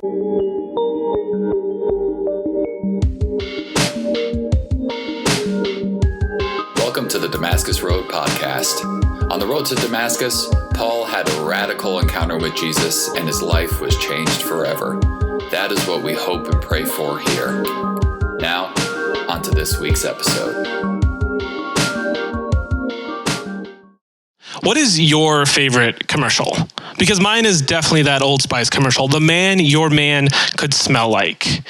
Welcome to the Damascus Road podcast. On the road to Damascus, Paul had a radical encounter with Jesus and his life was changed forever. That is what we hope and pray for here. Now, on to this week's episode. What is your favorite commercial? Because mine is definitely that Old Spice commercial, the man your man could smell like.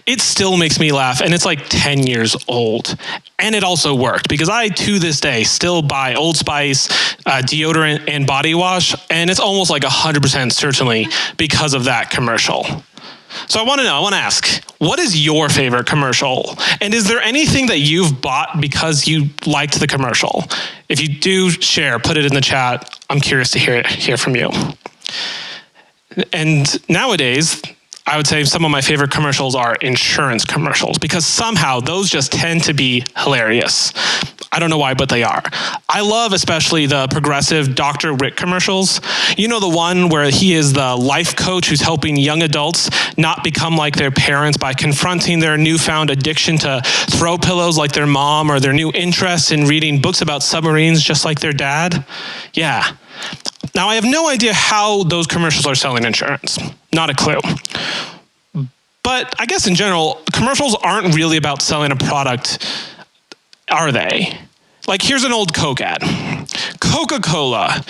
It still makes me laugh, and it's like 10 years old. And it also worked, because I, to this day, still buy Old Spice deodorant and body wash, and it's almost like 100% certainly because of that commercial. So I want to ask, what is your favorite commercial? And is there anything that you've bought because you liked the commercial? If you do share, put it in the chat. I'm curious to hear from you. And nowadays, I would say some of my favorite commercials are insurance commercials, because somehow those just tend to be hilarious. I don't know why, but they are. I love especially the progressive Dr. Rick commercials. You know, the one where he is the life coach who's helping young adults not become like their parents by confronting their newfound addiction to throw pillows like their mom, or their new interest in reading books about submarines just like their dad? Yeah. Now, I have no idea how those commercials are selling insurance. Not a clue. But I guess in general, commercials aren't really about selling a product, are they? Like, here's an old Coke ad. Coca-Cola.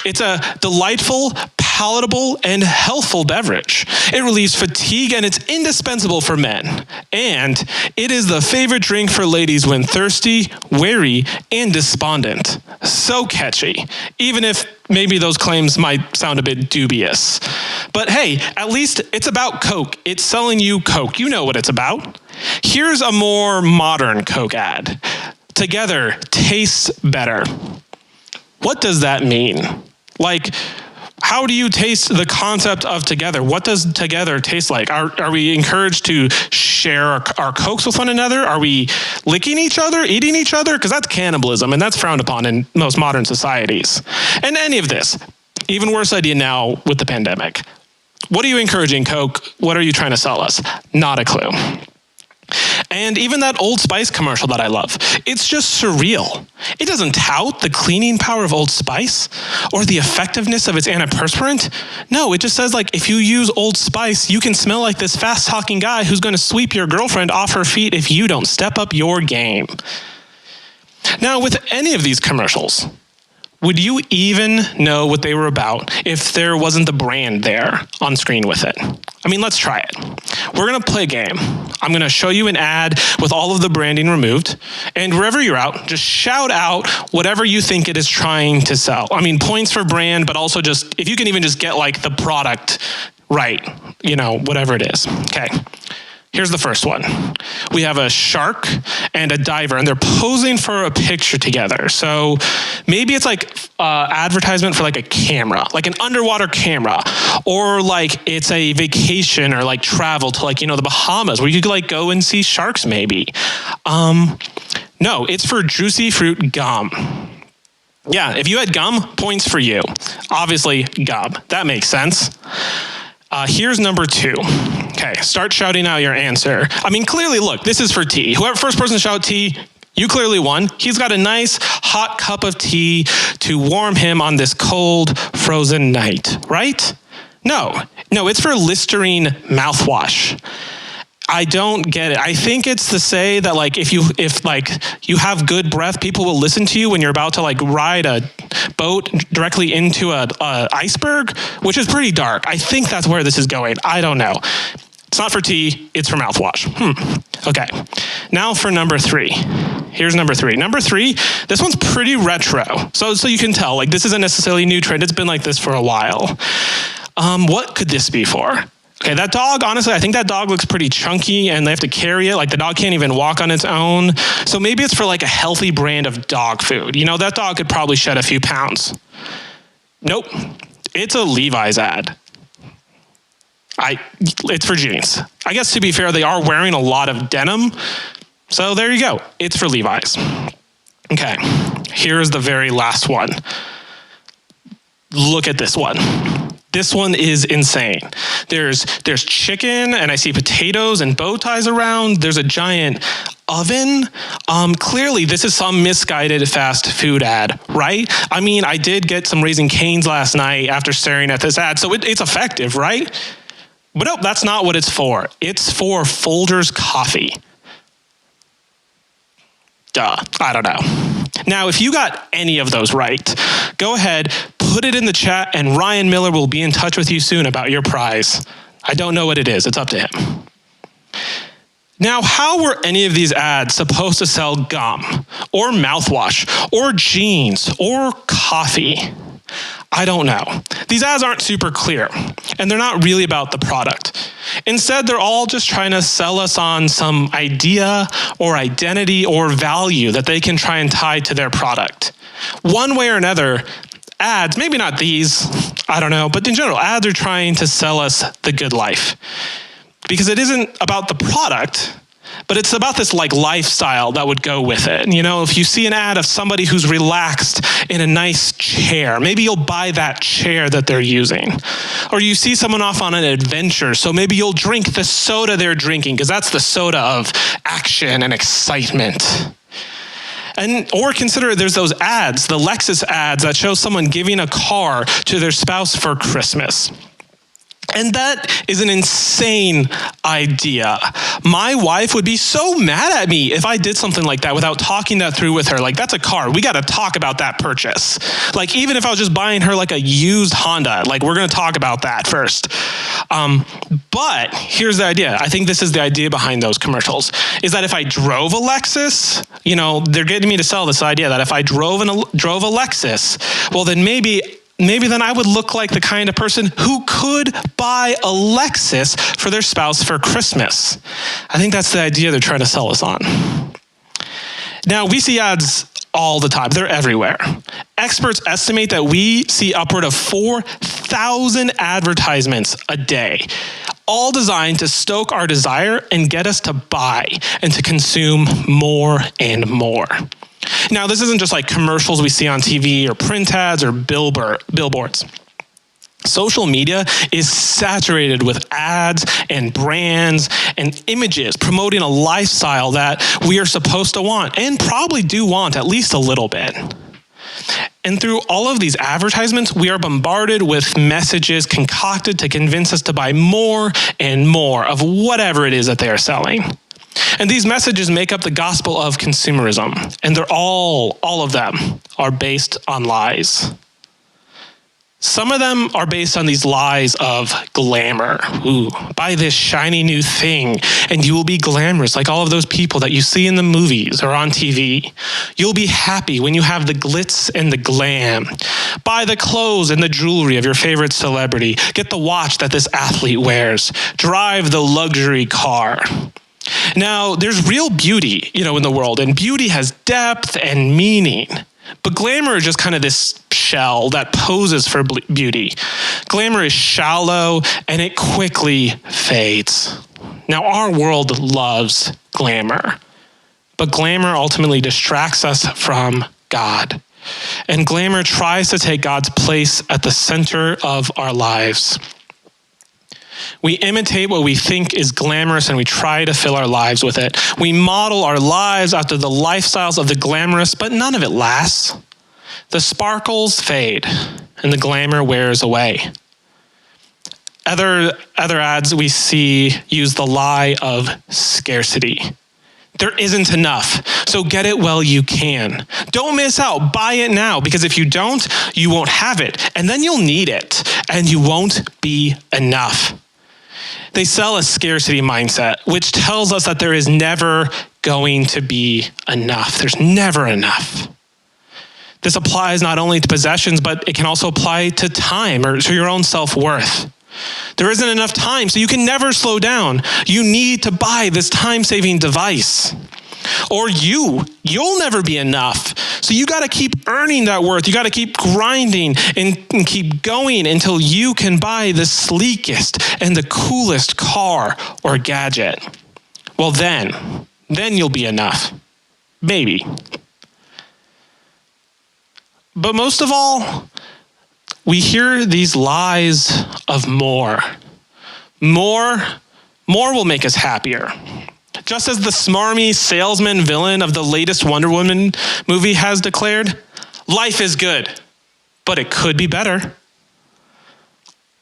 It's a delightful, palatable, and healthful beverage. It relieves fatigue, and it's indispensable for men. And it is the favorite drink for ladies when thirsty, weary, and despondent. So catchy, even if maybe those claims might sound a bit dubious. But hey, at least it's about Coke. It's selling you Coke. You know what it's about. Here's a more modern Coke ad. Together tastes better. What does that mean? Like, how do you taste the concept of together? What does together taste like? Are we encouraged to share our Cokes with one another? Are we licking each other, eating each other? Because that's cannibalism, and that's frowned upon in most modern societies. And any of this, even worse idea now with the pandemic. What are you encouraging, Coke? What are you trying to sell us? Not a clue. And even that Old Spice commercial that I love, it's just surreal. It doesn't tout the cleaning power of Old Spice or the effectiveness of its antiperspirant. No, it just says, like, if you use Old Spice, you can smell like this fast-talking guy who's going to sweep your girlfriend off her feet if you don't step up your game. Now, with any of these commercials, would you even know what they were about if there wasn't the brand there on screen with it? I mean, let's try it. We're going to play a game. I'm going to show you an ad with all of the branding removed. And wherever you're out, just shout out whatever you think it is trying to sell. I mean, points for brand, but also just, if you can even just get like the product right, you know, whatever it is. Okay. Here's the first one. We have a shark and a diver, and they're posing for a picture together. So maybe it's like advertisement for like a camera, like an underwater camera, or like it's a vacation or like travel to, like, you know, the Bahamas, where you could like go and see sharks maybe. No, it's for juicy fruit gum. Yeah, if you had gum, points for you. Obviously, gum. That makes sense. Here's number 2. Okay, start shouting out your answer. I mean, clearly, look, this is for tea. Whoever first person to shout tea, you clearly won. He's got a nice hot cup of tea to warm him on this cold, frozen night, right? No, it's for Listerine mouthwash. I don't get it. I think it's to say that, like, if you have good breath, people will listen to you when you're about to like ride a boat directly into a iceberg, which is pretty dark. I think that's where this is going. I don't know. It's not for tea. It's for mouthwash. Okay. Now for number 3. Here's number 3. Number 3, this one's pretty retro. So you can tell, like, this isn't necessarily a new trend. It's been like this for a while. What could this be for? Okay, that dog, honestly, I think that dog looks pretty chunky and they have to carry it. Like, the dog can't even walk on its own. So maybe it's for like a healthy brand of dog food. You know, that dog could probably shed a few pounds. Nope, it's a Levi's ad. It's for jeans. I guess, to be fair, they are wearing a lot of denim. So there you go. It's for Levi's. Okay, here's the very last one. Look at this one. This one is insane. There's chicken, and I see potatoes and bow ties around. There's a giant oven. Clearly, this is some misguided fast food ad, right? I mean, I did get some Raising Cane's last night after staring at this ad, so it's effective, right? But nope, that's not what it's for. It's for Folgers coffee. Duh, I don't know. Now, if you got any of those right, go ahead, put it in the chat, and Ryan Miller will be in touch with you soon about your prize. I don't know what it is. It's up to him. Now, how were any of these ads supposed to sell gum, or mouthwash, or jeans, or coffee? I don't know. These ads aren't super clear, and they're not really about the product. Instead, they're all just trying to sell us on some idea or identity or value that they can try and tie to their product. One way or another, ads, maybe not these, I don't know, but in general, ads are trying to sell us the good life. Because it isn't about the product, but it's about this like lifestyle that would go with it. You know, if you see an ad of somebody who's relaxed in a nice chair, maybe you'll buy that chair that they're using. Or you see someone off on an adventure, so maybe you'll drink the soda they're drinking, because that's the soda of action and excitement. Or consider there's those ads, the Lexus ads that show someone giving a car to their spouse for Christmas. And that is an insane idea. My wife would be so mad at me if I did something like that without talking that through with her. Like, that's a car. We got to talk about that purchase. Like, even if I was just buying her like a used Honda, like, we're going to talk about that first. But here's the idea. I think this is the idea behind those commercials, is that if I drove a Lexus, you know, they're getting me to sell this idea that if I drove a Lexus, well, then maybe then I would look like the kind of person who could buy a Lexus for their spouse for Christmas. I think that's the idea they're trying to sell us on. Now, we see ads all the time. They're everywhere. Experts estimate that we see upward of 4,000 advertisements a day, all designed to stoke our desire and get us to buy and to consume more and more. Now, this isn't just like commercials we see on TV or print ads or billboards. Social media is saturated with ads and brands and images promoting a lifestyle that we are supposed to want and probably do want at least a little bit. And through all of these advertisements, we are bombarded with messages concocted to convince us to buy more and more of whatever it is that they are selling. And these messages make up the gospel of consumerism, and they're all of them are based on lies. Some of them are based on these lies of glamour. Ooh, buy this shiny new thing, and you will be glamorous like all of those people that you see in the movies or on TV. You'll be happy when you have the glitz and the glam. Buy the clothes and the jewelry of your favorite celebrity. Get the watch that this athlete wears. Drive the luxury car. Now, there's real beauty, in the world, and beauty has depth and meaning. But glamour is just kind of this shell that poses for beauty. Glamour is shallow, and it quickly fades. Now, our world loves glamour, but glamour ultimately distracts us from God. And glamour tries to take God's place at the center of our lives. We imitate what we think is glamorous and we try to fill our lives with it. We model our lives after the lifestyles of the glamorous, but none of it lasts. The sparkles fade and the glamour wears away. Other ads we see use the lie of scarcity. There isn't enough, so get it while you can. Don't miss out, buy it now, because if you don't, you won't have it, and then you'll need it, and you won't be enough. They sell a scarcity mindset, which tells us that there is never going to be enough. There's never enough. This applies not only to possessions, but it can also apply to time or to your own self-worth. There isn't enough time, so you can never slow down. You need to buy this time-saving device. Or you'll never be enough. So you got to keep earning that worth. You got to keep grinding and keep going until you can buy the sleekest and the coolest car or gadget. Well, then you'll be enough. Maybe. But most of all, we hear these lies of more. More will make us happier. Just as the smarmy salesman villain of the latest Wonder Woman movie has declared, life is good, but it could be better.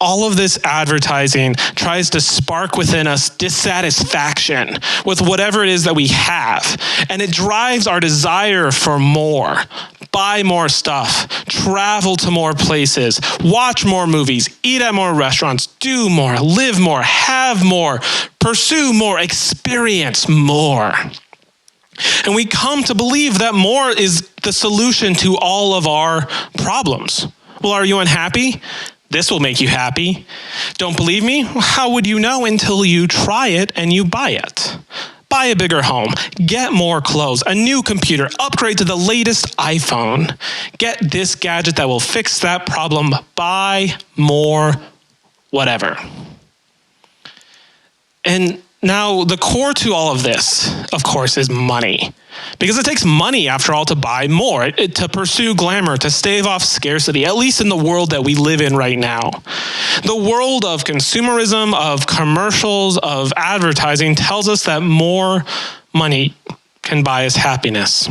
All of this advertising tries to spark within us dissatisfaction with whatever it is that we have, and it drives our desire for more. Buy more stuff, travel to more places, watch more movies, eat at more restaurants, do more, live more, have more, pursue more, experience more. And we come to believe that more is the solution to all of our problems. Well, are you unhappy? This will make you happy. Don't believe me? How would you know until you try it and you buy it? Buy a bigger home, get more clothes, a new computer, upgrade to the latest iPhone. Get this gadget that will fix that problem. Buy more, whatever. And now the core to all of this, of course, is money. Because it takes money, after all, to buy more, to pursue glamour, to stave off scarcity, at least in the world that we live in right now. The world of consumerism, of commercials, of advertising tells us that more money can buy us happiness.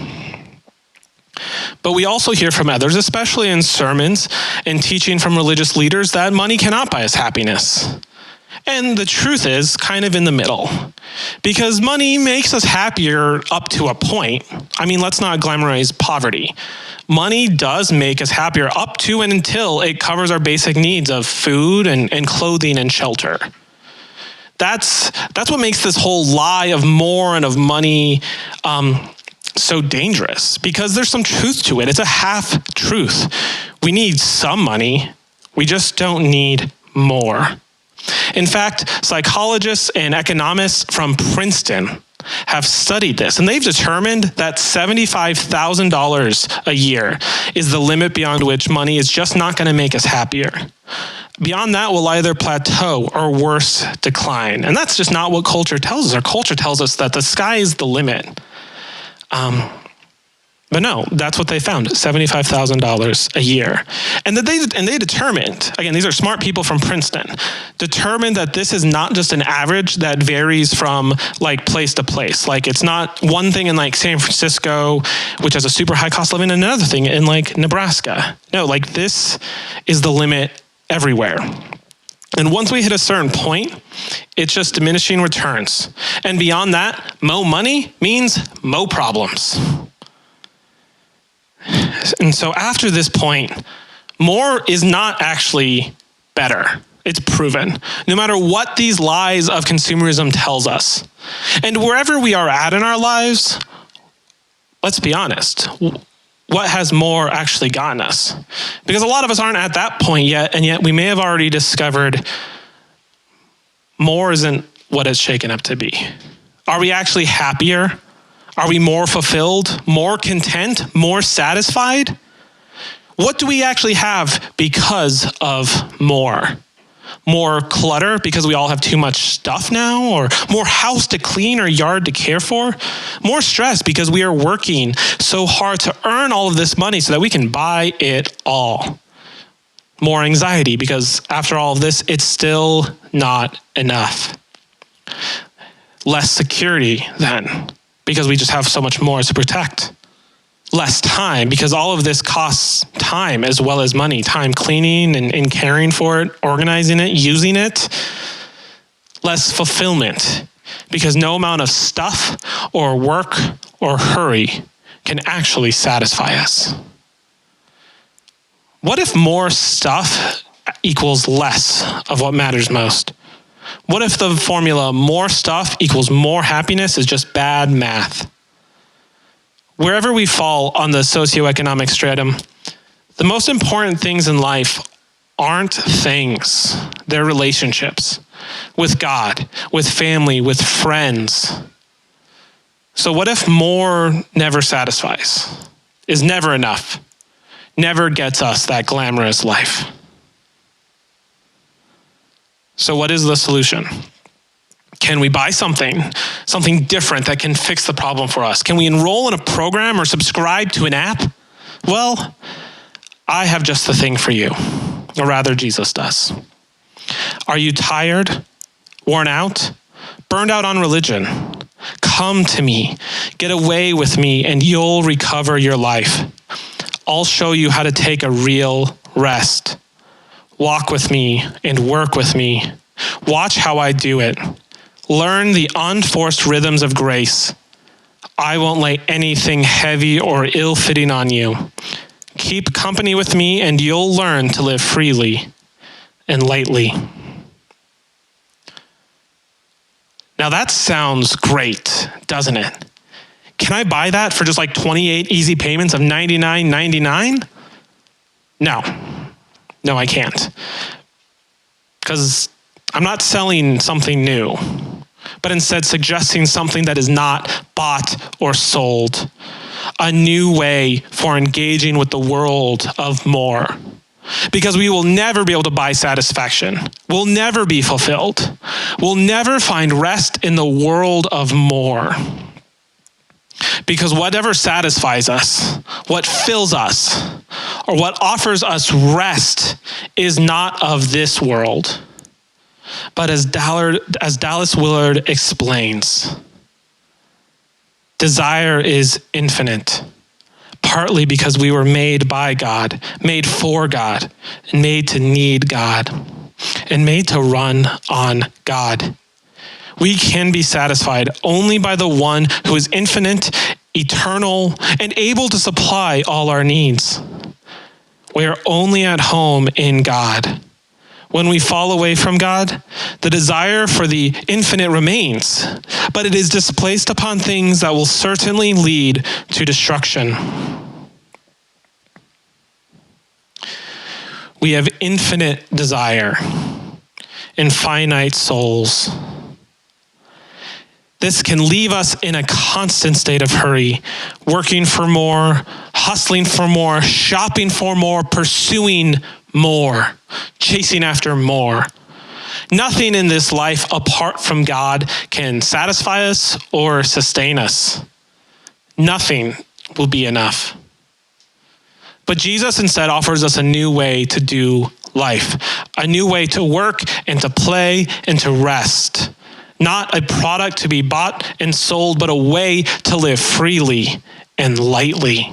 But we also hear from others, especially in sermons and teaching from religious leaders, that money cannot buy us happiness. And the truth is kind of in the middle, because money makes us happier up to a point. I mean, let's not glamorize poverty. Money does make us happier up to and until it covers our basic needs of food and clothing and shelter. That's what makes this whole lie of more and of money so dangerous, because there's some truth to it. It's a half truth. We need some money. We just don't need more. In fact, psychologists and economists from Princeton have studied this, and they've determined that $75,000 a year is the limit beyond which money is just not going to make us happier. Beyond that, we'll either plateau or worse, decline. And that's just not what culture tells us. Our culture tells us that the sky is the limit. But no, that's what they found, $75,000 a year. And they determined, again, these are smart people from Princeton, determined that this is not just an average that varies from like place to place. Like it's not one thing in like San Francisco, which has a super high cost of living, and another thing in like Nebraska. No, like this is the limit everywhere. And once we hit a certain point, it's just diminishing returns. And beyond that, mo money means mo problems. And so after this point, more is not actually better. It's proven, no matter what these lies of consumerism tells us. And wherever we are at in our lives, let's be honest, what has more actually gotten us? Because a lot of us aren't at that point yet, and yet we may have already discovered more isn't what it's shaken up to be. Are we actually happier? Are we more fulfilled, more content, more satisfied? What do we actually have because of more? More clutter because we all have too much stuff now? Or more house to clean or yard to care for? More stress because we are working so hard to earn all of this money so that we can buy it all? More anxiety because after all of this, it's still not enough. Less security then, because we just have so much more to protect. Less time, because all of this costs time as well as money. Time cleaning and caring for it, organizing it, using it. Less fulfillment, because no amount of stuff or work or hurry can actually satisfy us. What if more stuff equals less of what matters most? What if the formula more stuff equals more happiness is just bad math? Wherever we fall on the socioeconomic stratum, the most important things in life aren't things. They're relationships with God, with family, with friends. So what if more never satisfies, is never enough, never gets us that glamorous life? So what is the solution? Can we buy something different that can fix the problem for us? Can we enroll in a program or subscribe to an app? Well, I have just the thing for you. or rather Jesus does. Are you tired, worn out, burned out on religion? Come to me, get away with me, and you'll recover your life. I'll show you how to take a real rest. Walk with me and work with me. Watch how I do it. Learn the unforced rhythms of grace. I won't lay anything heavy or ill-fitting on you. Keep company with me and you'll learn to live freely and lightly. Now that sounds great, doesn't it? Can I buy that for just like 28 easy payments of $99.99? No, I can't. Because I'm not selling something new, but instead suggesting something that is not bought or sold. A new way for engaging with the world of more. Because we will never be able to buy satisfaction. We'll never be fulfilled. We'll never find rest in the world of more. Because whatever satisfies us, what fills us, or what offers us rest is not of this world. But as Dallas Willard explains, desire is infinite, partly because we were made by God, made for God, and made to need God, and made to run on God. We can be satisfied only by the one who is infinite, eternal, and able to supply all our needs. We are only at home in God. When we fall away from God, the desire for the infinite remains, but it is displaced upon things that will certainly lead to destruction. We have infinite desire in finite souls. This can leave us in a constant state of hurry, working for more, hustling for more, shopping for more, pursuing more, chasing after more. Nothing in this life apart from God can satisfy us or sustain us. Nothing will be enough. But Jesus instead offers us a new way to do life, a new way to work and to play and to rest. Not a product to be bought and sold, but a way to live freely and lightly.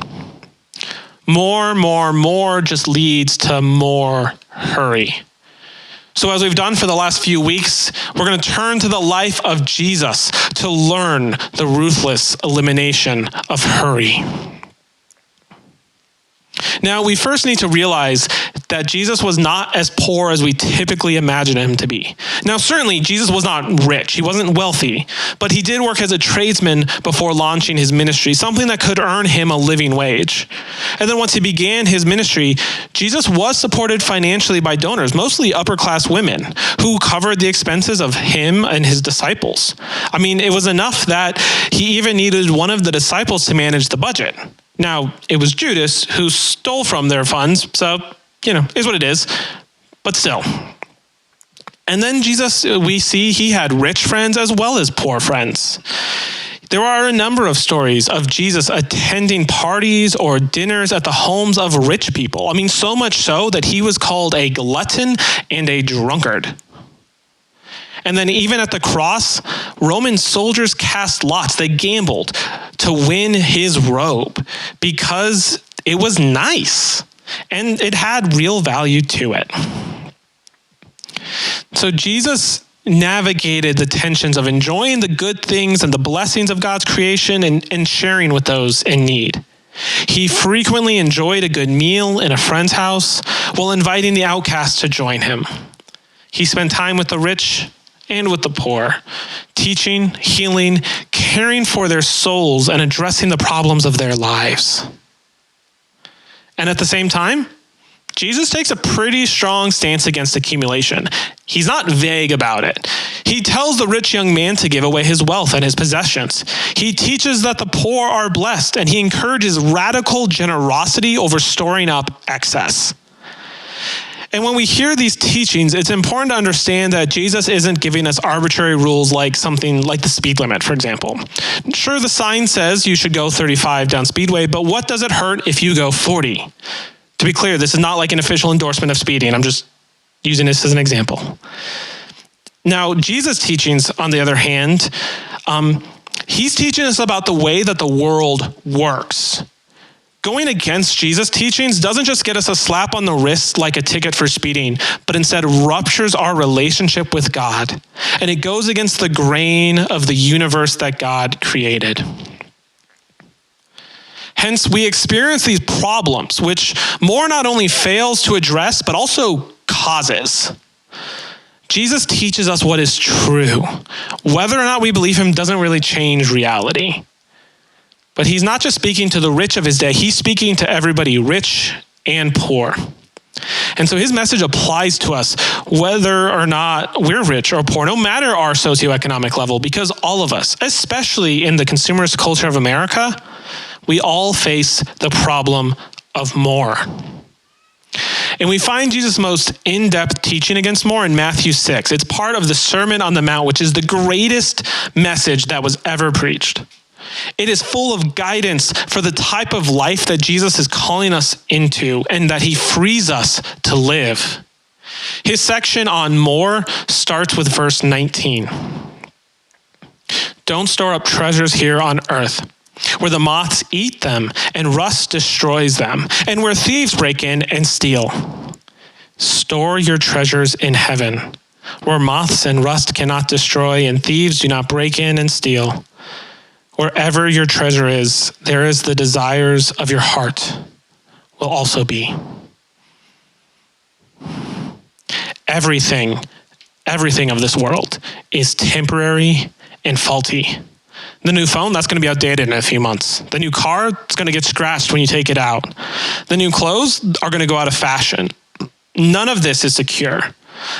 More just leads to more hurry. So as we've done for the last few weeks, we're going to turn to the life of Jesus to learn the ruthless elimination of hurry. Now, we first need to realize that Jesus was not as poor as we typically imagine him to be. Now, certainly, Jesus was not rich. He wasn't wealthy, but he did work as a tradesman before launching his ministry, something that could earn him a living wage. And then once he began his ministry, Jesus was supported financially by donors, mostly upper-class women, who covered the expenses of him and his disciples. I mean, it was enough that he even needed one of the disciples to manage the budget. Now, it was Judas who stole from their funds, so, is what it is, but still. And then Jesus, we see he had rich friends as well as poor friends. There are a number of stories of Jesus attending parties or dinners at the homes of rich people. I mean, so much so that he was called a glutton and a drunkard. And then even at the cross, Roman soldiers cast lots. They gambled to win his robe because it was nice and it had real value to it. So Jesus navigated the tensions of enjoying the good things and the blessings of God's creation and sharing with those in need. He frequently enjoyed a good meal in a friend's house while inviting the outcast to join him. He spent time with the rich and with the poor, teaching, healing, caring for their souls, and addressing the problems of their lives. And at the same time, Jesus takes a pretty strong stance against accumulation. He's not vague about it. He tells the rich young man to give away his wealth and his possessions. He teaches that the poor are blessed, and he encourages radical generosity over storing up excess. And when we hear these teachings, it's important to understand that Jesus isn't giving us arbitrary rules like something like the speed limit, for example. Sure, the sign says you should go 35 down Speedway, but what does it hurt if you go 40? To To be clear, this is not like an official endorsement of speeding. I'm just using this as an example. Now, Jesus' teachings, on the other hand, he's teaching us about the way that the world works. Going against Jesus' teachings doesn't just get us a slap on the wrist like a ticket for speeding, but instead ruptures our relationship with God. And it goes against the grain of the universe that God created. Hence, we experience these problems, which more not only fails to address, but also causes. Jesus teaches us what is true. Whether or not we believe him doesn't really change reality. But he's not just speaking to the rich of his day, he's speaking to everybody, rich and poor. And so his message applies to us whether or not we're rich or poor, no matter our socioeconomic level, because all of us, especially in the consumerist culture of America, we all face the problem of more. And we find Jesus' most in-depth teaching against more in Matthew 6. It's part of the Sermon on the Mount, which is the greatest message that was ever preached. It is full of guidance for the type of life that Jesus is calling us into and that he frees us to live. His section on more starts with verse 19. Don't store up treasures here on earth, where the moths eat them and rust destroys them, and where thieves break in and steal. Store your treasures in heaven, where moths and rust cannot destroy, and thieves do not break in and steal. Wherever your treasure is, there is the desires of your heart will also be. Everything of this world is temporary and faulty. The new phone, that's going to be outdated in a few months. The new car, it's going to get scratched when you take it out. The new clothes are going to go out of fashion. None of this is secure.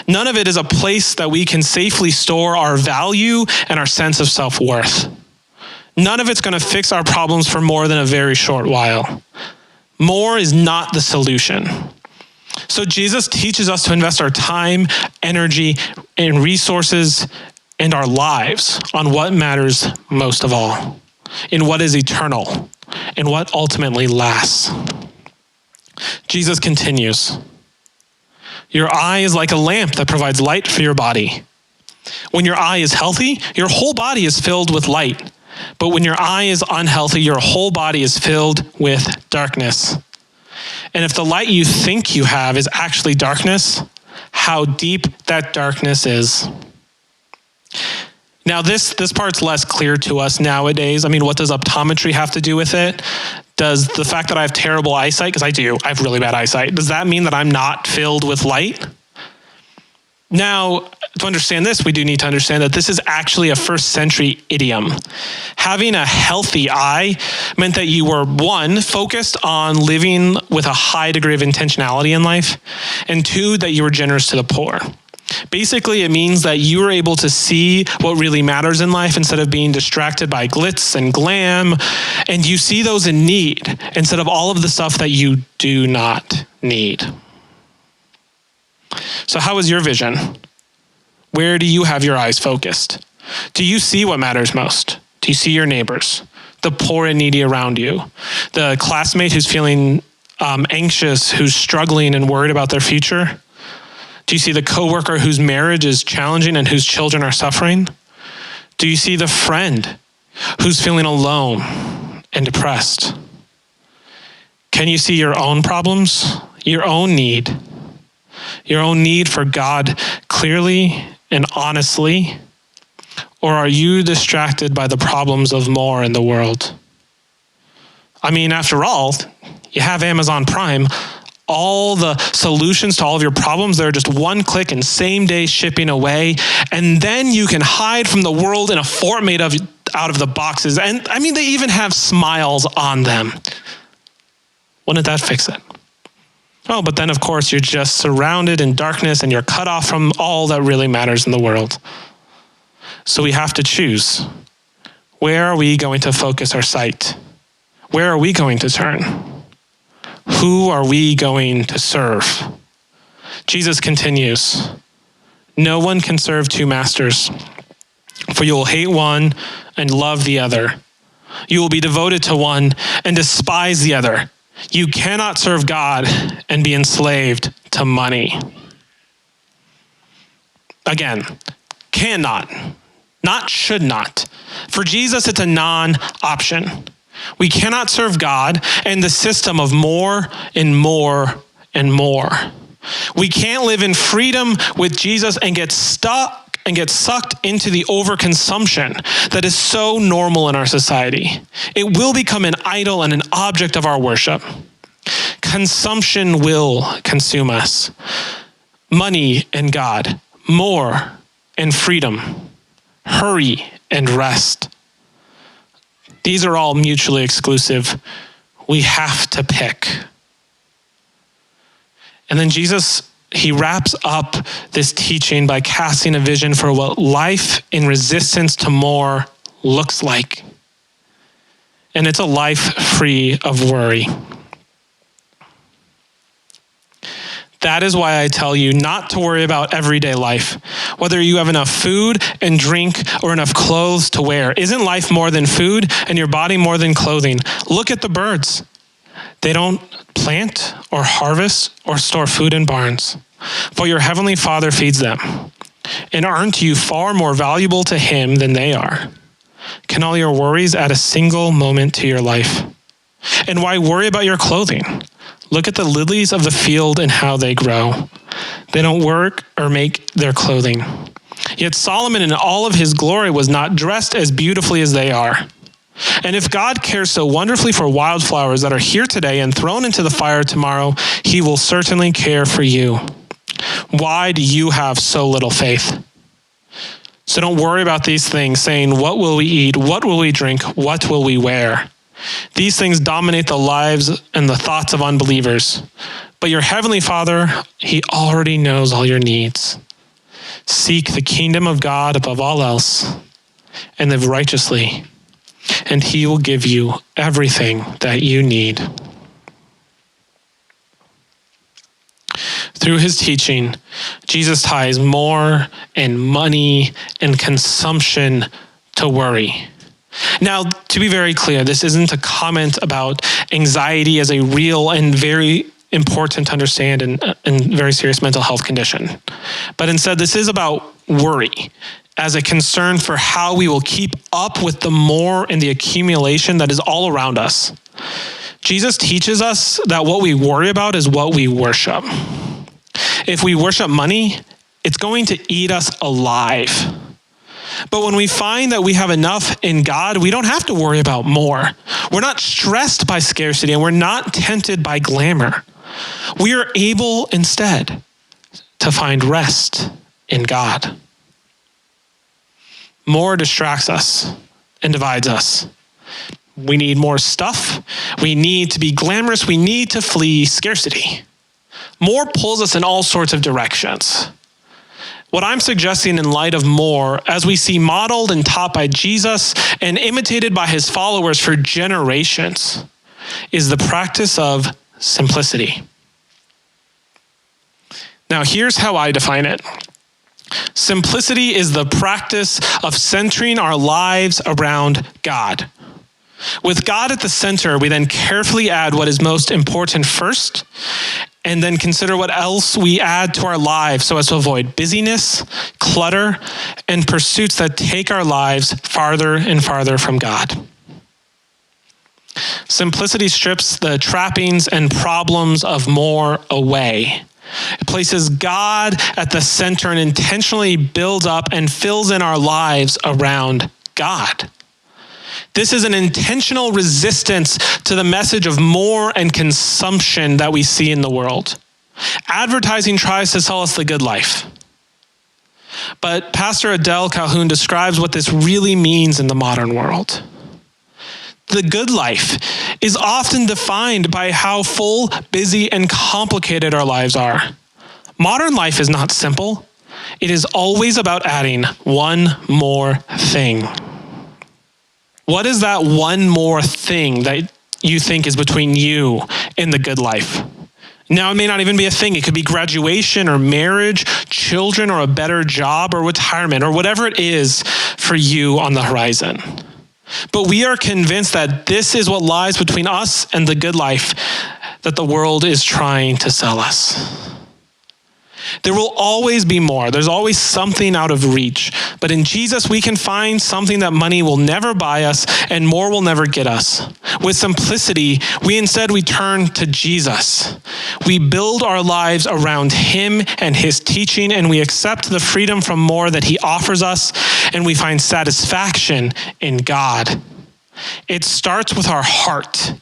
None of it is a place that we can safely store our value and our sense of self-worth. None of it's going to fix our problems for more than a very short while. More is not the solution. So Jesus teaches us to invest our time, energy, and resources and our lives on what matters most of all, in what is eternal, and what ultimately lasts. Jesus continues, your eye is like a lamp that provides light for your body. When your eye is healthy, your whole body is filled with light. But when your eye is unhealthy, your whole body is filled with darkness. And if the light you think you have is actually darkness, how deep that darkness is. Now, this part's less clear to us nowadays. I mean, what does optometry have to do with it? Does the fact that I have terrible eyesight, because I have really bad eyesight, does that mean that I'm not filled with light? Now, to understand this, we do need to understand that this is actually a first century idiom. Having a healthy eye meant that you were, one, focused on living with a high degree of intentionality in life, and two, that you were generous to the poor. Basically, it means that you are able to see what really matters in life instead of being distracted by glitz and glam, and you see those in need instead of all of the stuff that you do not need. So how is your vision? Where do you have your eyes focused? Do you see what matters most? Do you see your neighbors, the poor and needy around you, the classmate who's feeling anxious, who's struggling and worried about their future? Do you see the coworker whose marriage is challenging and whose children are suffering? Do you see the friend who's feeling alone and depressed? Can you see your own problems, your own need for God clearly and honestly? Or are you distracted by the problems of more in the world? I mean, after all, you have Amazon Prime. All the solutions to all of your problems, they're just one click and same day shipping away. And then you can hide from the world in a fort made out of the boxes. And I mean, they even have smiles on them. Wouldn't that fix it? Oh, but then of course you're just surrounded in darkness and you're cut off from all that really matters in the world. So we have to choose. Where are we going to focus our sight? Where are we going to turn? Who are we going to serve? Jesus continues, no one can serve two masters, for you will hate one and love the other. You will be devoted to one and despise the other. You cannot serve God and be enslaved to money. Again, cannot, not should not. For Jesus, it's a non-option. We cannot serve God and the system of more and more and more. We can't live in freedom with Jesus and get stuck and get sucked into the overconsumption that is so normal in our society. It will become an idol and an object of our worship. Consumption will consume us. Money and God, more and freedom, hurry and rest. These are all mutually exclusive. We have to pick. And then Jesus, he wraps up this teaching by casting a vision for what life in resistance to more looks like. And it's a life free of worry. That is why I tell you not to worry about everyday life. Whether you have enough food and drink or enough clothes to wear. Isn't life more than food and your body more than clothing? Look at the birds. They don't plant or harvest or store food in barns, but your heavenly Father feeds them. And aren't you far more valuable to him than they are? Can all your worries add a single moment to your life? And why worry about your clothing? Look at the lilies of the field and how they grow. They don't work or make their clothing. Yet Solomon in all of his glory was not dressed as beautifully as they are. And if God cares so wonderfully for wildflowers that are here today and thrown into the fire tomorrow, he will certainly care for you. Why do you have so little faith? So don't worry about these things, saying, what will we eat? What will we drink? What will we wear? These things dominate the lives and the thoughts of unbelievers. But your heavenly Father, he already knows all your needs. Seek the kingdom of God above all else and live righteously, and he will give you everything that you need. Through his teaching, Jesus ties more and money and consumption to worry. Now, to be very clear, this isn't a comment about anxiety as a real and very important to understand and very serious mental health condition. But instead, this is about worry as a concern for how we will keep up with the more and the accumulation that is all around us. Jesus teaches us that what we worry about is what we worship. If we worship money, it's going to eat us alive. But when we find that we have enough in God, we don't have to worry about more. We're not stressed by scarcity and we're not tempted by glamour. We are able instead to find rest in God. More distracts us and divides us. We need more stuff. We need to be glamorous. We need to flee scarcity. More pulls us in all sorts of directions. What I'm suggesting in light of more, as we see modeled and taught by Jesus and imitated by his followers for generations, is the practice of simplicity. Now, here's how I define it. Simplicity is the practice of centering our lives around God. With God at the center, we then carefully add what is most important first, and then consider what else we add to our lives so as to avoid busyness, clutter, and pursuits that take our lives farther and farther from God. Simplicity strips the trappings and problems of more away. It places God at the center and intentionally builds up and fills in our lives around God. This is an intentional resistance to the message of more and consumption that we see in the world. Advertising tries to sell us the good life. But Pastor Adele Calhoun describes what this really means in the modern world. The good life is often defined by how full, busy, and complicated our lives are. Modern life is not simple. It is always about adding one more thing. What is that one more thing that you think is between you and the good life? Now, it may not even be a thing. It could be graduation or marriage, children, or a better job or retirement or whatever it is for you on the horizon. But we are convinced that this is what lies between us and the good life that the world is trying to sell us. There will always be more. There's always something out of reach. But in Jesus, we can find something that money will never buy us and more will never get us. With simplicity, we turn to Jesus. We build our lives around him and his teaching, and we accept the freedom from more that he offers us, and we find satisfaction in God. It starts with our heart,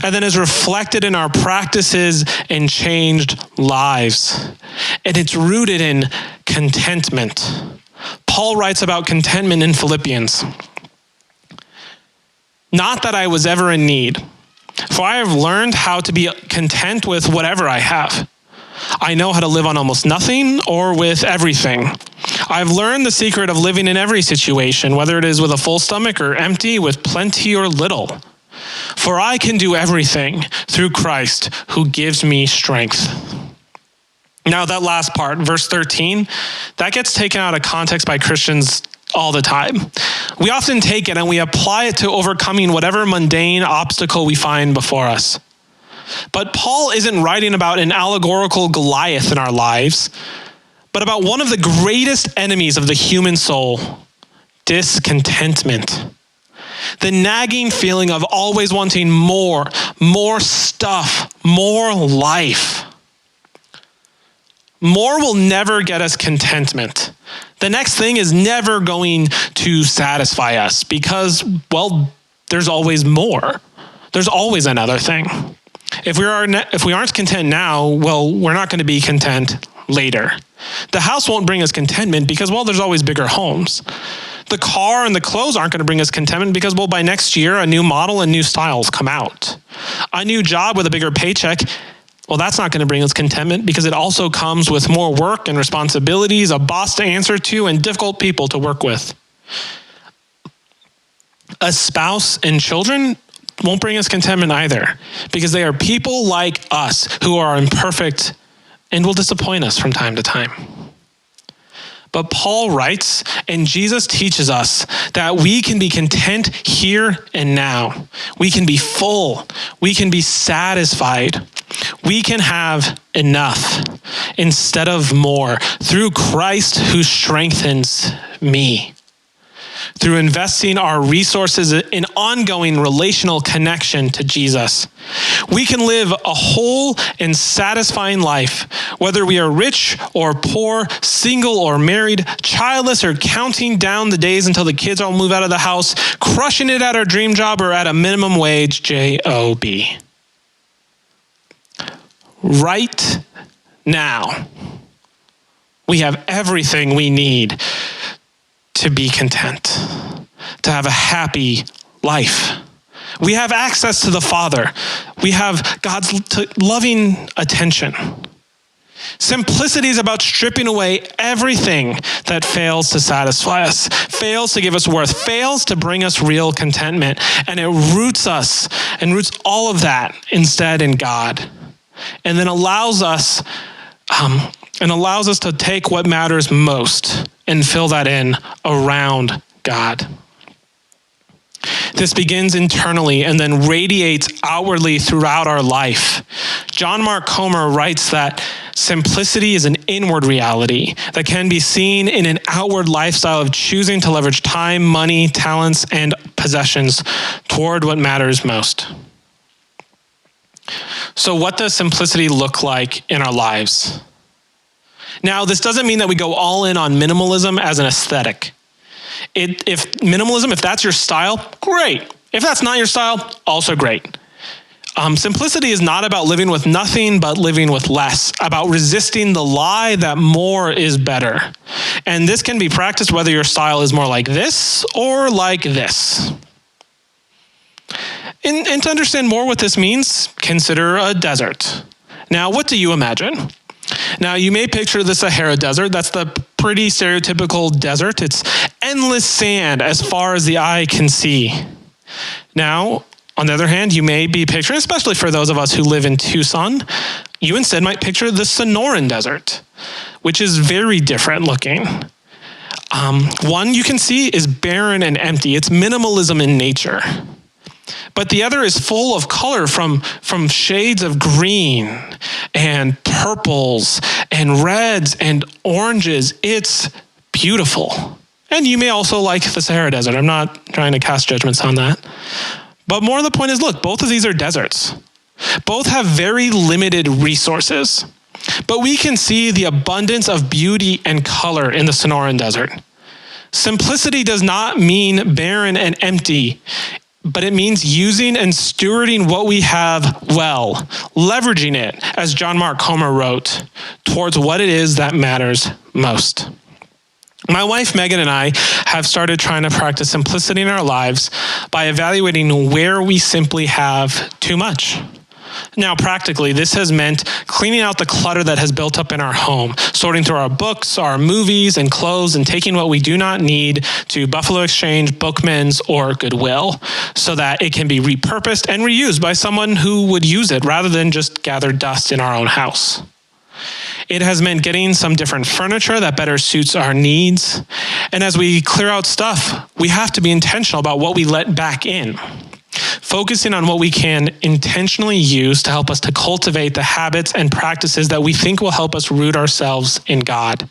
and then is reflected in our practices and changed lives. And it's rooted in contentment. Paul writes about contentment in Philippians. Not that I was ever in need, for I have learned how to be content with whatever I have. I know how to live on almost nothing or with everything. I've learned the secret of living in every situation, whether it is with a full stomach or empty, with plenty or little. For I can do everything through Christ who gives me strength. Now that last part, verse 13, that gets taken out of context by Christians all the time. We often take it and we apply it to overcoming whatever mundane obstacle we find before us. But Paul isn't writing about an allegorical Goliath in our lives, but about one of the greatest enemies of the human soul, discontentment. The nagging feeling of always wanting more stuff, more life. More will never get us contentment. The next thing is never going to satisfy us because, well, there's always more. There's always another thing. If we aren't content now, well, we're not going to be content later. The house won't bring us contentment because, well, there's always bigger homes. The car and the clothes aren't going to bring us contentment because, well, by next year, a new model and new styles come out. A new job with a bigger paycheck, well, that's not going to bring us contentment because it also comes with more work and responsibilities, a boss to answer to, and difficult people to work with. A spouse and children won't bring us contentment either because they are people like us who are imperfect and will disappoint us from time to time. But Paul writes, and Jesus teaches us that we can be content here and now. We can be full. We can be satisfied. We can have enough instead of more through Christ who strengthens me. Through investing our resources in ongoing relational connection to Jesus, we can live a whole and satisfying life, whether we are rich or poor, single or married, childless or counting down the days until the kids all move out of the house, crushing it at our dream job or at a minimum wage job. Right now, we have everything we need to be content, to have a happy life. We have access to the Father. We have God's loving attention. Simplicity is about stripping away everything that fails to satisfy us, fails to give us worth, fails to bring us real contentment, and it roots us and roots all of that instead in God, and then allows us to take what matters most and fill that in around God. This begins internally and then radiates outwardly throughout our life. John Mark Comer writes that simplicity is an inward reality that can be seen in an outward lifestyle of choosing to leverage time, money, talents, and possessions toward what matters most. So what does simplicity look like in our lives? Now, this doesn't mean that we go all in on minimalism as an aesthetic. If that's your style, great. If that's not your style, also great. Simplicity is not about living with nothing, but living with less, about resisting the lie that more is better. And this can be practiced whether your style is more like this or like this. And to understand more what this means, consider a desert. Now, what do you imagine? Now, you may picture the Sahara Desert. That's the pretty stereotypical desert. It's endless sand as far as the eye can see. Now, on the other hand, you may be picturing, especially for those of us who live in Tucson, you instead might picture the Sonoran Desert, which is very different looking. One you can see is barren and empty. It's minimalism in nature. But the other is full of color from shades of green and purples and reds and oranges. It's beautiful. And you may also like the Sahara Desert. I'm not trying to cast judgments on that. But more the point is, look, both of these are deserts. Both have very limited resources. But we can see the abundance of beauty and color in the Sonoran Desert. Simplicity does not mean barren and empty, but it means using and stewarding what we have well, leveraging it, as John Mark Comer wrote, towards what it is that matters most. My wife, Megan, and I have started trying to practice simplicity in our lives by evaluating where we simply have too much. Now, practically, this has meant cleaning out the clutter that has built up in our home, sorting through our books, our movies, and clothes, and taking what we do not need to Buffalo Exchange, Bookman's, or Goodwill, so that it can be repurposed and reused by someone who would use it rather than just gather dust in our own house. It has meant getting some different furniture that better suits our needs. And as we clear out stuff, we have to be intentional about what we let back in, focusing on what we can intentionally use to help us to cultivate the habits and practices that we think will help us root ourselves in God.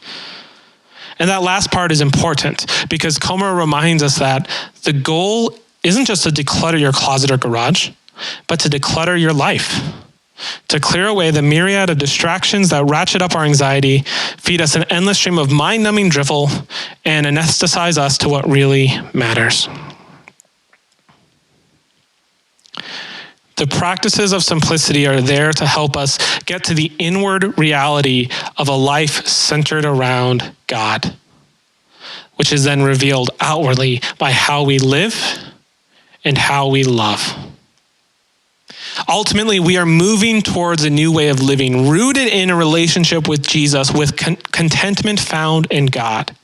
And that last part is important because Comer reminds us that the goal isn't just to declutter your closet or garage, but to declutter your life, to clear away the myriad of distractions that ratchet up our anxiety, feed us an endless stream of mind-numbing drivel, and anesthetize us to what really matters. The practices of simplicity are there to help us get to the inward reality of a life centered around God, which is then revealed outwardly by how we live and how we love. Ultimately, we are moving towards a new way of living, rooted in a relationship with Jesus, with contentment found in God.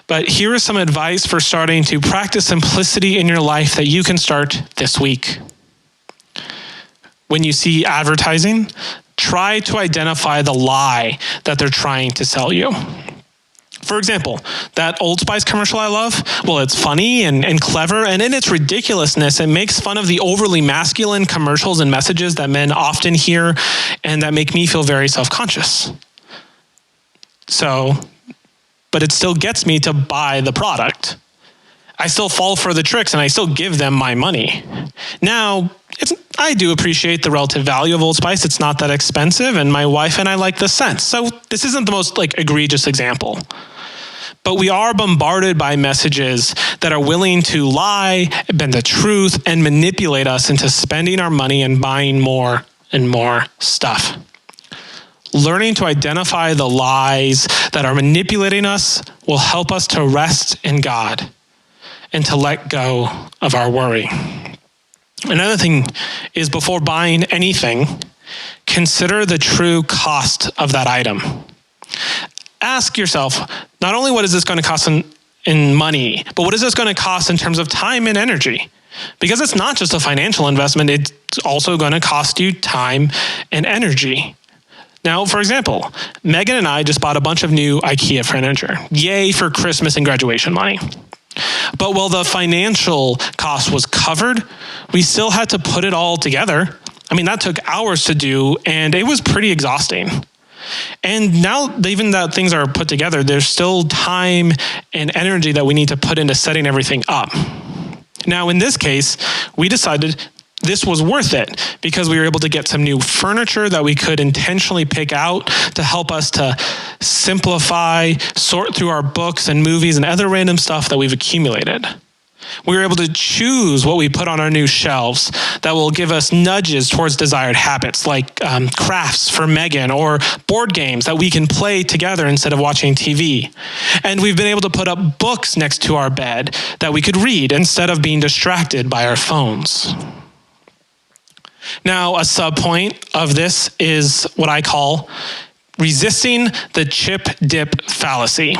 But here is some advice for starting to practice simplicity in your life that you can start this week. When you see advertising, try to identify the lie that they're trying to sell you. For example, that Old Spice commercial I love, well, it's funny and clever, and in its ridiculousness, it makes fun of the overly masculine commercials and messages that men often hear and that make me feel very self-conscious. But it still gets me to buy the product. I still fall for the tricks and I still give them my money. Now, I do appreciate the relative value of Old Spice. It's not that expensive, and my wife and I like the scent. So this isn't the most egregious example. But we are bombarded by messages that are willing to lie, bend the truth, and manipulate us into spending our money and buying more and more stuff. Learning to identify the lies that are manipulating us will help us to rest in God and to let go of our worry. Another thing is, before buying anything, consider the true cost of that item. Ask yourself, not only what is this going to cost in money, but what is this going to cost in terms of time and energy? Because it's not just a financial investment, it's also going to cost you time and energy. Now, for example, Megan and I just bought a bunch of new IKEA furniture. Yay for Christmas and graduation money. But while the financial cost was covered, we still had to put it all together. I mean, that took hours to do, and it was pretty exhausting. And now, even that things are put together, there's still time and energy that we need to put into setting everything up. Now, in this case, we decided this was worth it because we were able to get some new furniture that we could intentionally pick out to help us to simplify, sort through our books and movies and other random stuff that we've accumulated. We were able to choose what we put on our new shelves that will give us nudges towards desired habits, like crafts for Megan or board games that we can play together instead of watching TV. And we've been able to put up books next to our bed that we could read instead of being distracted by our phones. Now, a sub-point of this is what I call resisting the chip dip fallacy.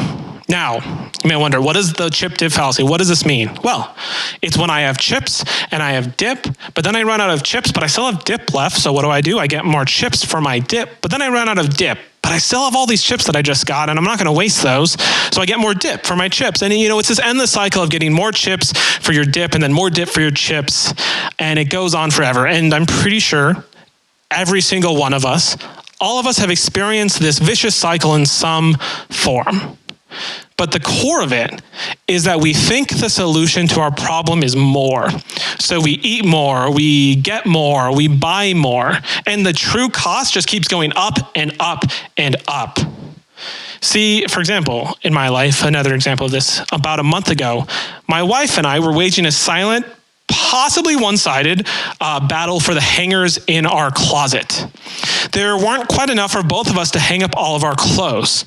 Now, you may wonder, what is the chip dip fallacy? What does this mean? Well, it's when I have chips and I have dip, but then I run out of chips, but I still have dip left. So what do? I get more chips for my dip, but then I run out of dip. but I still have all these chips that I just got, and I'm not going to waste those. So I get more dip for my chips. And, it's this endless cycle of getting more chips for your dip and then more dip for your chips. And it goes on forever. And I'm pretty sure every single one of us, all of us have experienced this vicious cycle in some form. But the core of it is that we think the solution to our problem is more. So we eat more, we get more, we buy more, and the true cost just keeps going up and up and up. See, for example, in my life, another example of this, about a month ago, my wife and I were waging a silent, possibly one-sided battle for the hangers in our closet. There weren't quite enough for both of us to hang up all of our clothes.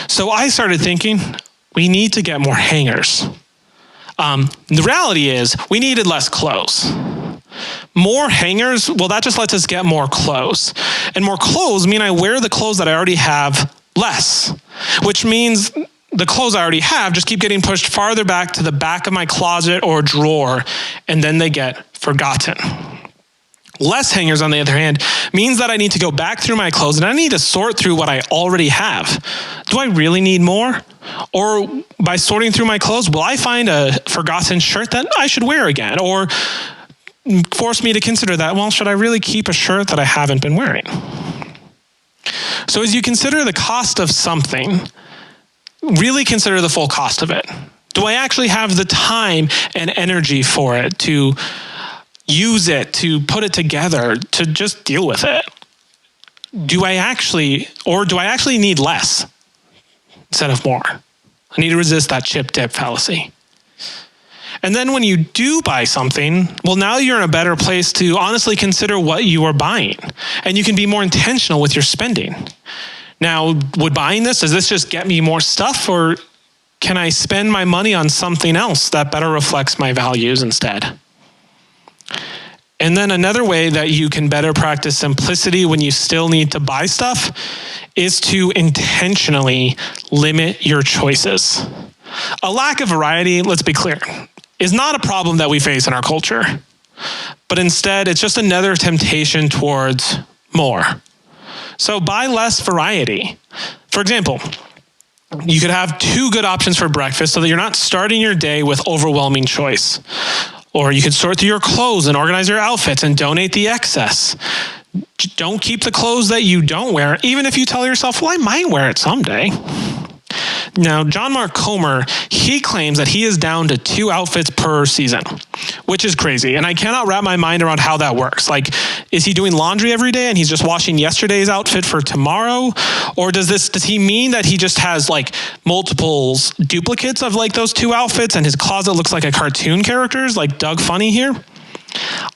So I started thinking, we need to get more hangers. The reality is, we needed less clothes. More hangers, well, that just lets us get more clothes. And more clothes mean I wear the clothes that I already have less, which means the clothes I already have just keep getting pushed farther back to the back of my closet or drawer, and then they get forgotten. Less hangers, on the other hand, means that I need to go back through my clothes and I need to sort through what I already have. Do I really need more? Or by sorting through my clothes, will I find a forgotten shirt that I should wear again? Or force me to consider that, well, should I really keep a shirt that I haven't been wearing? So as you consider the cost of something, really consider the full cost of it. Do I actually have the time and energy for it, to use it, to put it together, to just deal with it? Do I actually need less instead of more? I need to resist that chip dip fallacy. And then when you do buy something, well, now you're in a better place to honestly consider what you are buying, and you can be more intentional with your spending. Now, would buying this, does this just get me more stuff, or can I spend my money on something else that better reflects my values instead? And then another way that you can better practice simplicity when you still need to buy stuff is to intentionally limit your choices. A lack of variety, let's be clear, is not a problem that we face in our culture, but instead it's just another temptation towards more. So buy less variety. For example, you could have 2 good options for breakfast so that you're not starting your day with overwhelming choice. Or you could sort through your clothes and organize your outfits and donate the excess. Don't keep the clothes that you don't wear, even if you tell yourself, well, I might wear it someday. Now, John Mark Comer, he claims that he is down to 2 outfits per season, which is crazy. And I cannot wrap my mind around how that works. Like, is he doing laundry every day and he's just washing yesterday's outfit for tomorrow? Or does he mean that he just has like multiples duplicates of like those 2 outfits and his closet looks like a cartoon character's, like Doug Funny here?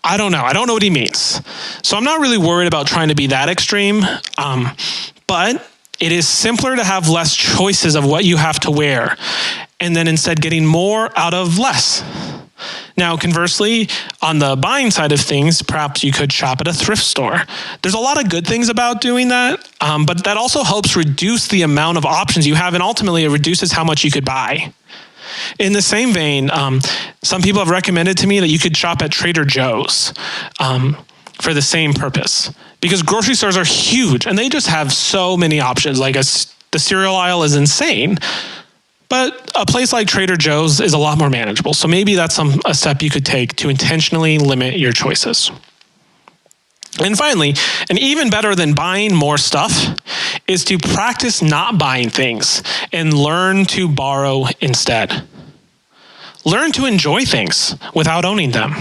I don't know. I don't know what he means. So I'm not really worried about trying to be that extreme. But it is simpler to have less choices of what you have to wear, and then instead getting more out of less. Now, conversely, on the buying side of things, perhaps you could shop at a thrift store. There's a lot of good things about doing that, but that also helps reduce the amount of options you have, and ultimately it reduces how much you could buy. In the same vein, some people have recommended to me that you could shop at Trader Joe's for the same purpose. Because grocery stores are huge and they just have so many options. Like the cereal aisle is insane, but a place like Trader Joe's is a lot more manageable. So maybe that's a step you could take to intentionally limit your choices. And finally, and even better than buying more stuff, is to practice not buying things and learn to borrow instead. Learn to enjoy things without owning them.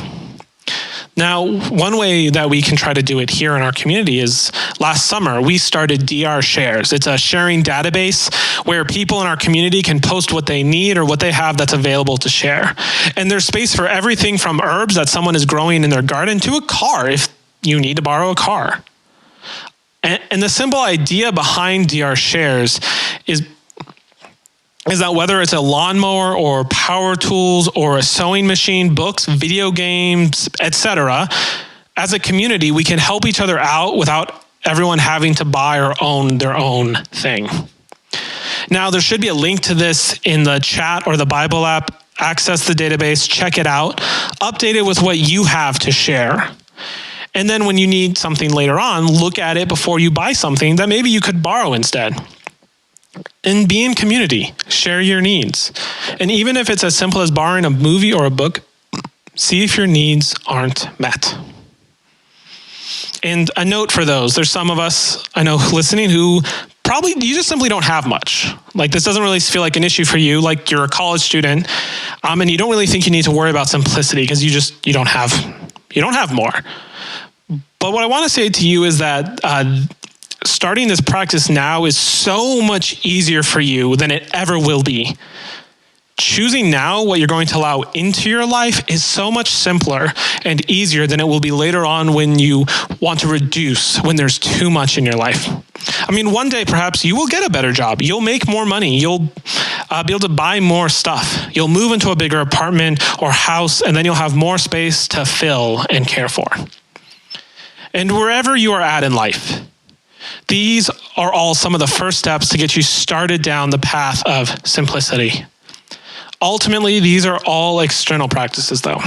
Now, one way that we can try to do it here in our community is last summer, we started DR Shares. It's a sharing database where people in our community can post what they need or what they have that's available to share. And there's space for everything from herbs that someone is growing in their garden to a car if you need to borrow a car. And the simple idea behind DR Shares is that whether it's a lawnmower or power tools or a sewing machine, books, video games, etc., as a community, we can help each other out without everyone having to buy or own their own thing. Now, there should be a link to this in the chat or the Bible app. Access the database, check it out, update it with what you have to share. And then when you need something later on, look at it before you buy something that maybe you could borrow instead. And be in community, share your needs. And even if it's as simple as borrowing a movie or a book, see if your needs aren't met. And a note for those, there's some of us I know listening who probably, you just simply don't have much. Like this doesn't really feel like an issue for you, like you're a college student, and you don't really think you need to worry about simplicity because you don't have more. But what I want to say to you is that starting this practice now is so much easier for you than it ever will be. Choosing now what you're going to allow into your life is so much simpler and easier than it will be later on when you want to reduce, when there's too much in your life. I mean, one day perhaps you will get a better job. You'll make more money. You'll be able to buy more stuff. You'll move into a bigger apartment or house, and then you'll have more space to fill and care for. And wherever you are at in life, these are all some of the first steps to get you started down the path of simplicity. Ultimately, these are all external practices, though.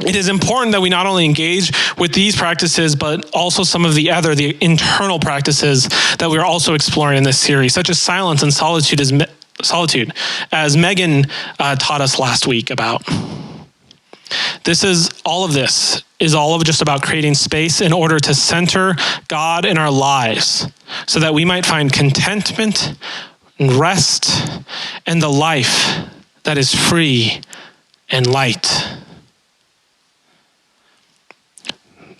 It is important that we not only engage with these practices, but also some of the internal practices that we're also exploring in this series, such as silence and solitude, as Megan taught us last week about. All of this is just about creating space in order to center God in our lives so that we might find contentment and rest and the life that is free and light.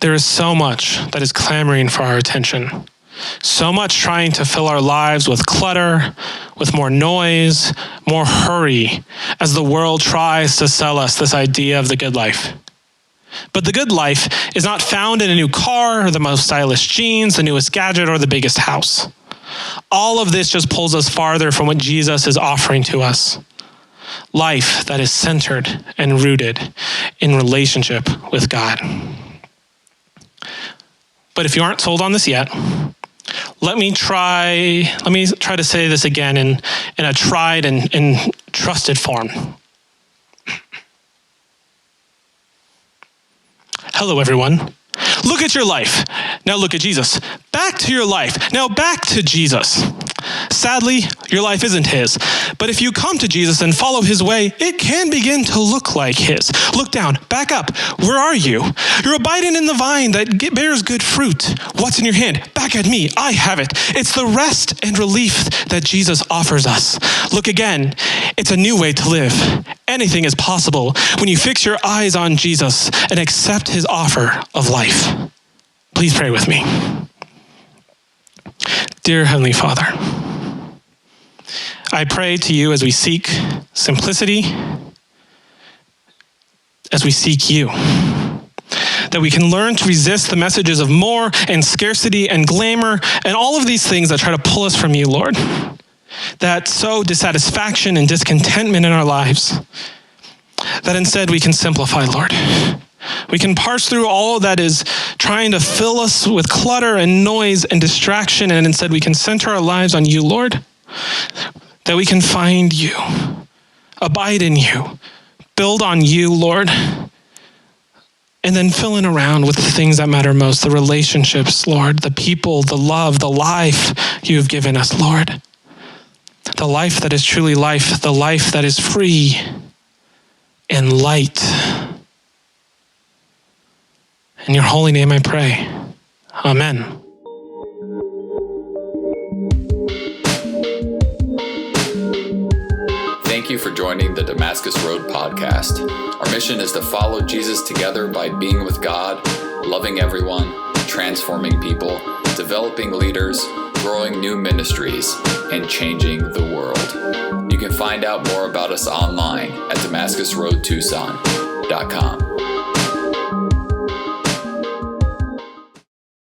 There is so much that is clamoring for our attention. So much trying to fill our lives with clutter, with more noise, more hurry, as the world tries to sell us this idea of the good life. But the good life is not found in a new car, or the most stylish jeans, the newest gadget, or the biggest house. All of this just pulls us farther from what Jesus is offering to us. Life that is centered and rooted in relationship with God. But if you aren't sold on this yet, let me try to say this again in a tried and trusted form. Hello, everyone. Look at your life. Now look at Jesus. Back to your life. Now back to Jesus. Sadly, your life isn't his. But if you come to Jesus and follow his way, it can begin to look like his. Look down, back up. Where are you? You're abiding in the vine that bears good fruit. What's in your hand? Back at me. I have it. It's the rest and relief that Jesus offers us. Look again. It's a new way to live. Anything is possible when you fix your eyes on Jesus and accept his offer of life. Please pray with me. Dear Heavenly Father, I pray to you as we seek simplicity, as we seek you, that we can learn to resist the messages of more and scarcity and glamour and all of these things that try to pull us from you, Lord, that sow dissatisfaction and discontentment in our lives, that instead we can simplify, Lord. We can parse through all that is trying to fill us with clutter and noise and distraction, and instead we can center our lives on you, Lord, that we can find you, abide in you, build on you, Lord, and then fill in around with the things that matter most, the relationships, Lord, the people, the love, the life you have given us, Lord, the life that is truly life, the life that is free and light. In your holy name I pray. Amen. Thank you for joining the Damascus Road podcast. Our mission is to follow Jesus together by being with God, loving everyone, transforming people, developing leaders, growing new ministries, and changing the world. You can find out more about us online at DamascusRoadTucson.com.